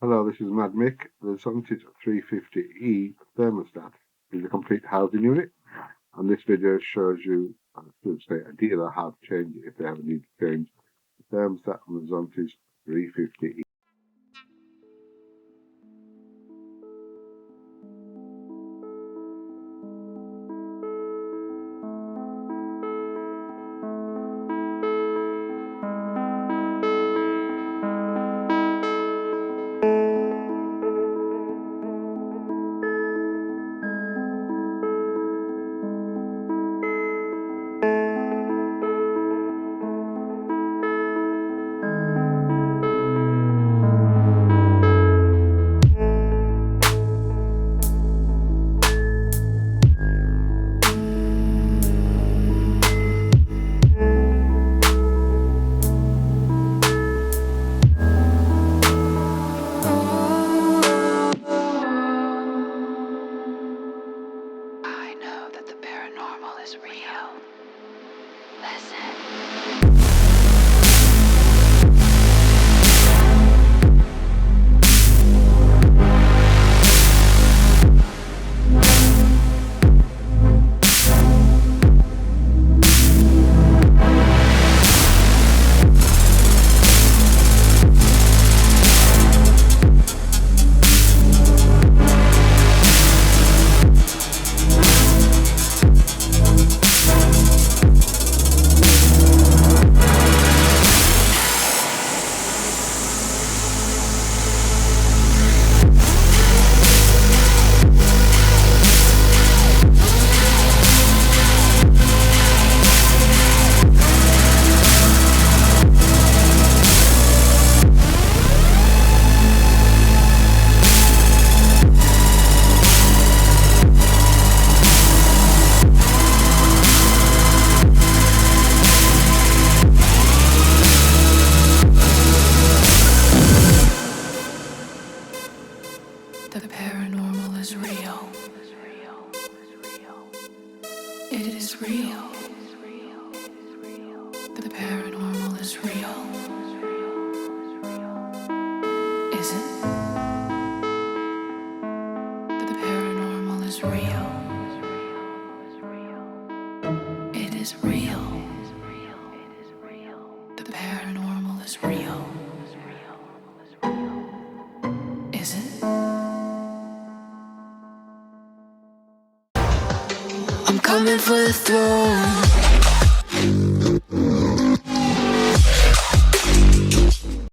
Hello, this is Mad Mick. The Zontes 350E thermostat is a complete housing unit, and this video shows you, I should say, a dealer how to change it if they ever need to change the thermostat on the Zontes 350E. I know that the paranormal is real. Listen. The paranormal is real. It is real. The paranormal is real. Is it? The paranormal is real. It is real. The paranormal is real. Is it? I'm coming for the throne.